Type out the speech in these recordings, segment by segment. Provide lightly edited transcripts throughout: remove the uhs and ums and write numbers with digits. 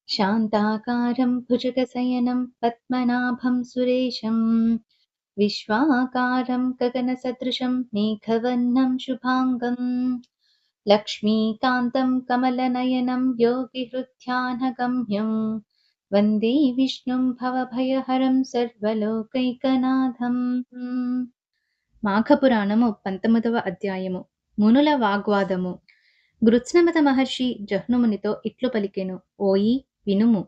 శాంతాకారం భుజగశయనం పద్మనాభం సురేశం విశ్వాకారం గగనసదృశం మేఘవర్ణం శుభాంగం లక్ష్మీకాంతం కమలనయనం యోగిహృధ్యానగమ్యం వందే విష్ణుం భవభయహరం సర్వలోకైకనాథం. మాఘపురాణము 19వ అధ్యాయము. మునుల వాగ్వాదము. గృత్స్నమత మహర్షి జహ్నుమునితో ఇట్లు పలికెను. ఓయి వినుము.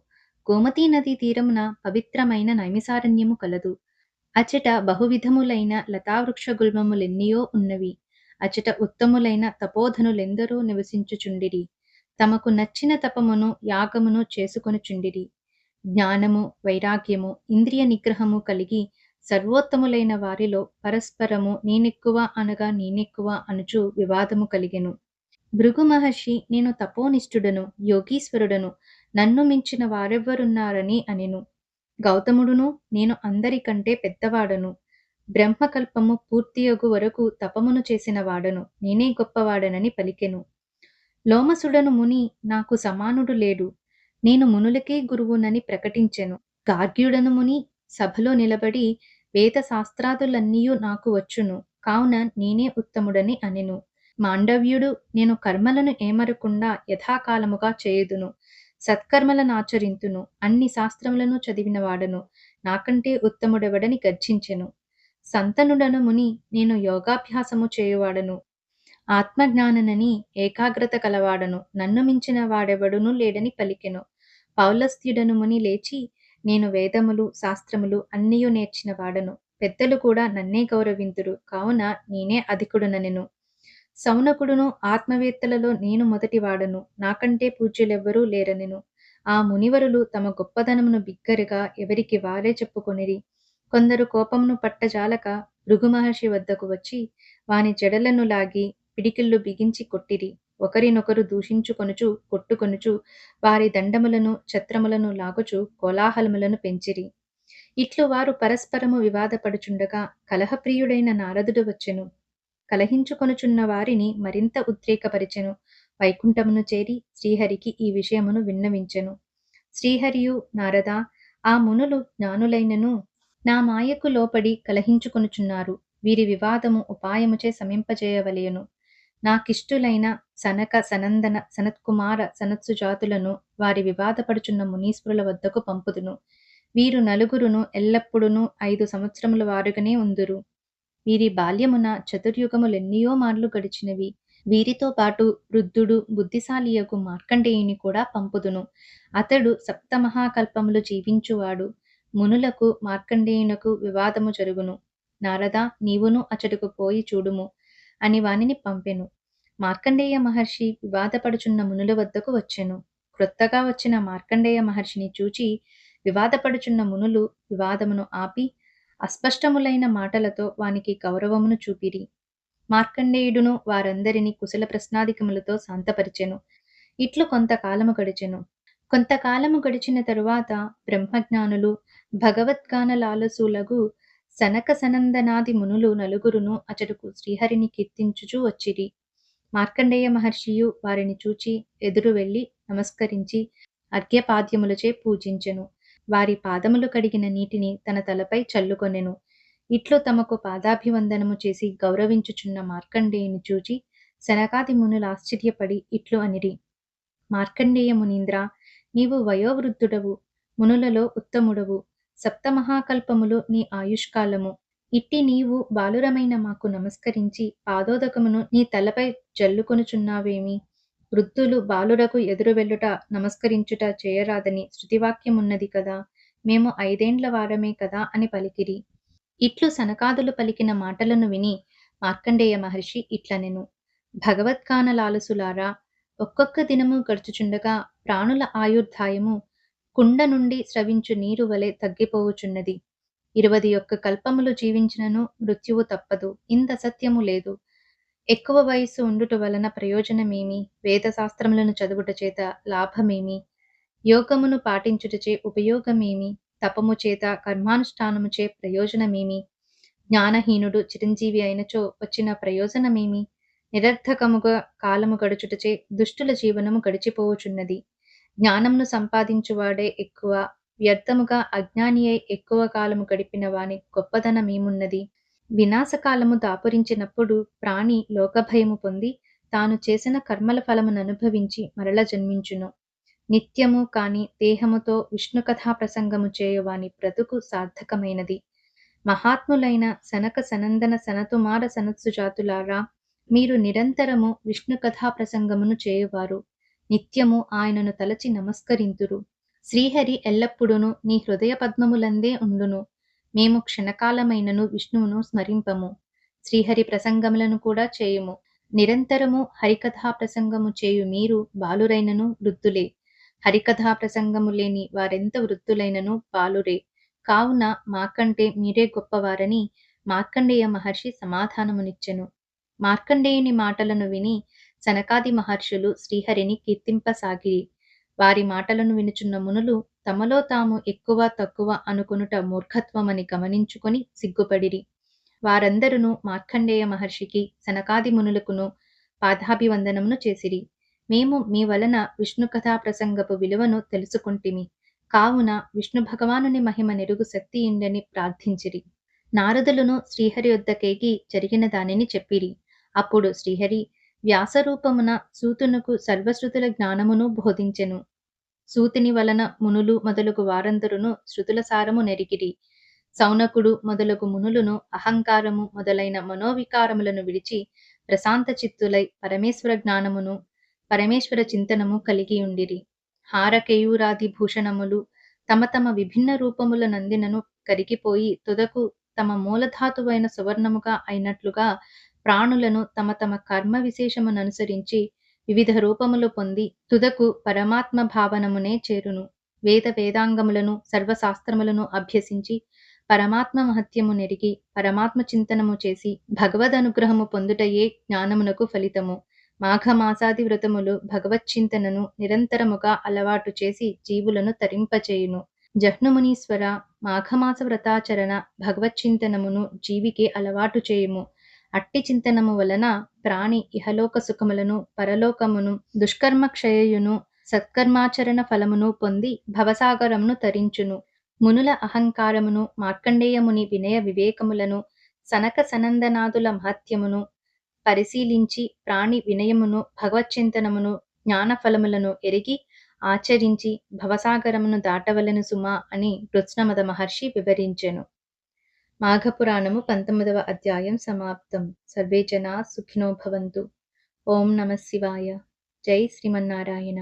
గోమతీ నదీ తీరమున పవిత్రమైన నైమిసారణ్యము కలదు. అచట బహువిధములైన లతావృక్ష గుల్మములెన్నియో ఉన్నవి. అచట ఉత్తములైన తపోధనులెందరో నివసించుచుండిరి. తమకు నచ్చిన తపమును యాగమును చేసుకొనుచుండిరి. జ్ఞానము వైరాగ్యము ఇంద్రియ నిగ్రహము కలిగి సర్వోత్తములైన వారిలో పరస్పరము నేనెక్కువ అనగా నేనెక్కువ అనుచు వివాదము కలిగెను. భృగు మహర్షి నేను తపోనిష్ఠుడను, యోగీశ్వరుడను, నన్ను మించిన వారెవ్వరున్నారని అనెను. గౌతముడును నేను అందరికంటే పెద్దవాడను, బ్రహ్మకల్పము పూర్తియగు వరకు తపమును చేసిన వాడను, నేనే గొప్పవాడనని పలికెను. లోమసుడను ముని నాకు సమానుడు లేడు, నేను మునులకే గురువునని ప్రకటించెను. గార్గ్యుడను ముని సభలో నిలబడి వేద శాస్త్రాదులన్నీయు నాకు వచ్చును, కావున నేనే ఉత్తముడని అనెను. మాండవ్యుడు నేను కర్మలను ఏమరకుండా యథాకాలముగా చేయుదును, సత్కర్మలనాచరింతును, అన్ని శాస్త్రములను చదివినవాడను, నాకంటే ఉత్తముడెవడని గర్జించెను. సంతనుడను ముని నేను యోగాభ్యాసము చేయువాడను, ఆత్మజ్ఞాననని ఏకాగ్రత కలవాడను, నన్ను మించిన వాడెవడునూ లేడని పలికెను. పౌలస్త్యుడను ముని లేచి నేను వేదములు శాస్త్రములు అన్నియు నేర్చిన వాడను, పెద్దలు కూడా నన్నే గౌరవింతురు, కావున నేనే అధికుడనెను. సౌనకుడును ఆత్మవేత్తలలో నేను మొదటివాడను, నాకంటే పూజ్యులెవ్వరూ లేరనెను. ఆ మునివరులు తమ గొప్పదనమును బిగ్గరగా ఎవరికి వారే చెప్పుకొనిరి. కొందరు కోపమును పట్టజాలక భృగు మహర్షి వద్దకు వచ్చి వాని జడలను లాగి పిడికిళ్ళు బిగించి కొట్టిరి. ఒకరినొకరు దూషించుకొనుచు కొట్టుకొనుచు వారి దండములను ఛత్రములను లాగుచు కోలాహలములను పెంచిరి. ఇట్లు వారు పరస్పరము వివాదపడుచుండగా కలహప్రియుడైన నారదుడు వచ్చెను. కలహించుకొనుచున్న వారిని మరింత ఉద్రేకపరిచెను. వైకుంఠమును చేరి శ్రీహరికి ఈ విషయమును విన్నవించెను. శ్రీహరియు నారదా, ఆ మునులు జ్ఞానులైనను నా మాయకు లోపడి కలహించుకొనుచున్నారు. వీరి వివాదము ఉపాయముచే శమింపజేయవలెను. నాకిష్టులైన సనక సనందన సనత్కుమార సనత్సుజాతులను వారి వివాదపడుచున్న మునీశ్వరుల వద్దకు పంపుదును. వీరు నలుగురును ఎల్లప్పుడును 5 సంవత్సరముల వారుగానే ఉందురు. వీరి బాల్యమున చతుర్యుగములెన్నియో మార్లు గడిచినవి. వీరితో పాటు వృద్ధుడు బుద్ధిశాలియగు మార్కండేయుని కూడా పంపుదును. అతడు సప్తమహాకల్పములు జీవించువాడు. మునులకు మార్కండేయునకు వివాదము జరుగును. నారదా, నీవును అచటకు పోయి చూడుము అని వానిని పంపెను. మార్కండేయ మహర్షి వివాదపడుచున్న మునుల వద్దకు వచ్చెను. క్రొత్తగా వచ్చిన మార్కండేయ మహర్షిని చూచి వివాదపడుచున్న మునులు వివాదమును ఆపి అస్పష్టములైన మాటలతో వానికి గౌరవమును చూపిరి. మార్కండేయుడును వారందరినీ కుశల ప్రశ్నాదికములతో శాంతపరిచెను. ఇట్లు కొంతకాలము గడిచెను. కొంతకాలము గడిచిన తరువాత బ్రహ్మజ్ఞానులు భగవద్గాన లాలసులగు సనక సనందనాది మునులు నలుగురును అచటకు శ్రీహరిని కీర్తించుచూ వచ్చిరి. మార్కండేయ మహర్షియు వారిని చూచి ఎదురు వెళ్లి నమస్కరించి అర్ఘ్యపాద్యములచే పూజించెను. వారి పాదములు కడిగిన నీటిని తన తలపై చల్లుకొనెను. ఇట్లు తమకు పాదాభివందనము చేసి గౌరవించుచున్న మార్కండేయుని చూచి సనకాది మునులు ఆశ్చర్యపడి ఇట్లు అనిరి. మార్కండేయ మునీంద్ర, నీవు వయోవృద్ధుడవు, మునులలో ఉత్తముడవు, సప్తమహాకల్పములు నీ ఆయుష్కాలము. ఇట్టి నీవు బాలురమైన మాకు నమస్కరించి పాదోదకమును నీ తలపై జల్లుకొనుచున్నావేమి? వృద్ధులు బాలురకు ఎదురు వెళ్ళుట నమస్కరించుట చేయరాదని శృతివాక్యమున్నది కదా, మేము 5 వారమే కదా అని పలికిరి. ఇట్లు సనకాదులు పలికిన మాటలను విని మార్కండేయ మహర్షి ఇట్లనెను. భగవద్గాన లాలసులారా, ఒక్కొక్క దినము గడుచుచుండగా ప్రాణుల ఆయుర్దాయము కుండ నుండి స్రవించు నీరు వలె తగ్గిపోవుచున్నది. 21 కల్పములు జీవించినను మృత్యువు తప్పదు. ఇంత సత్యము లేదు. ఎక్కువ వయస్సు ఉండుట వలన ప్రయోజనమేమి? వేదశాస్త్రములను చదువుట చేత లాభమేమి? యోగమును పాటించుటచే ఉపయోగమేమి? తపము చేత కర్మానుష్ఠానముచే ప్రయోజనమేమి? జ్ఞానహీనుడు చిరంజీవి అయినచో వచ్చిన ప్రయోజనమేమి? నిరర్థకముగా కాలము గడుచుటచే దుష్టుల జీవనము గడిచిపోవుచున్నది. జ్ఞానమును సంపాదించువాడే ఎక్కువ, వ్యర్థముగా అజ్ఞాని అయి ఎక్కువ కాలము గడిపిన వాని గొప్పదనమేమున్నది? వినాశకాలము దాపురించినప్పుడు ప్రాణి లోకభయము పొంది, తాను చేసిన కర్మల ఫలముననుభవించి మరల జన్మించును. నిత్యము కాని దేహముతో విష్ణు కథా ప్రసంగము చేయువాని బ్రతుకు సార్థకమైనది. మహాత్ములైన సనక సనందన సనతుమార సనత్సుజాతులారా, మీరు నిరంతరము విష్ణు కథా ప్రసంగమును చేయువారు. నిత్యము ఆయనను తలచి నమస్కరింతురు. శ్రీహరి ఎల్లప్పుడును నీ హృదయ పద్మములందే ఉండును. మేము క్షణకాలమైనను విష్ణువును స్మరింపము. శ్రీహరి ప్రసంగములను కూడా చేయుము. నిరంతరము హరికథా ప్రసంగము చేయు మీరు బాలురైనను వృద్ధులే. హరికథా ప్రసంగము లేని వారెంత వృద్ధులైనను బాలురే. కావున మాకంటే మీరే గొప్పవారని మార్కండేయ మహర్షి సమాధానమునిచ్చెను. మార్కండేయుని మాటలను విని సనకాది మహర్షులు శ్రీహరిని కీర్తింపసాగిరి. వారి మాటలను వినుచున్న మునులు తమలో తాము ఎక్కువ తక్కువ అనుకొనుట మూర్ఖత్వమని గమనించుకొని సిగ్గుపడిరి. వారందరును మార్కండేయ మహర్షికి సనకాది మునులకును పాదాభివందనమును చేసిరి. మేము మీ వలన విష్ణు కథా ప్రసంగపు విలువను తెలుసుకుంటిమి. కావున విష్ణు భగవానుని మహిమ నెరుగు శక్తియుండని ప్రార్థించిరి. నారదులును శ్రీహరి యొద్దకేగి జరిగిన దానిని చెప్పిరి. అప్పుడు శ్రీహరి వ్యాసరూపమున సూతునకు సర్వశ్రుతుల జ్ఞానమును బోధించెను. సూతుని వలన మునులు మొదలగు వారందరును శృతుల సారము నెరిగిరి. సౌనకుడు మొదలగు మునులను అహంకారము మొదలైన మనోవికారములను విడిచి ప్రశాంత చిత్తులై పరమేశ్వర జ్ఞానమును పరమేశ్వర చింతనము కలిగియుండిరి. హారకేయూరాది భూషణములు తమ తమ విభిన్న రూపముల నందినను కరిగిపోయి తుదకు తమ మూలధాతువైన సువర్ణముగా అయినట్లుగా ప్రాణులను తమ తమ కర్మ విశేషముననుసరించి వివిధ రూపములు పొంది తుదకు పరమాత్మ భావనమునే చేరును. వేదాంగములను సర్వశాస్త్రములను అభ్యసించి పరమాత్మ మహత్యము నెరిగి పరమాత్మ చింతనము చేసి భగవదనుగ్రహము పొందుటయే జ్ఞానమునకు ఫలితము. మాఘమాసాది వ్రతములు భగవచ్చింతనను నిరంతరముగా అలవాటు చేసి జీవులను తరింపచేయును. జహ్నుమునీశ్వర, మాఘమాస వ్రతాచరణ భగవచ్చింతనమును జీవికి అలవాటు చేయుము. అట్టి చింతనము వలన ప్రాణి ఇహలోక సుఖములను పరలోకమును దుష్కర్మ క్షయయును సత్కర్మాచరణ ఫలమును పొంది భవసాగరమును తరించును. మునుల అహంకారమును మార్కండేయముని వినయ వివేకములను సనక సనందనాదుల మహత్యమును పరిశీలించి ప్రాణి వినయమును భగవచ్చింతనమును జ్ఞానఫలములను ఎరిగి ఆచరించి భవసాగరమును దాటవలెను సుమా అని కృత్స్నమద మహర్షి వివరించెను. మాఘపురాణము 19వ అధ్యాయం సమాప్తం. సర్వే జనా సుఖినో భవంతు. ఓం నమః శివాయ. జై శ్రీమన్నారాయణ.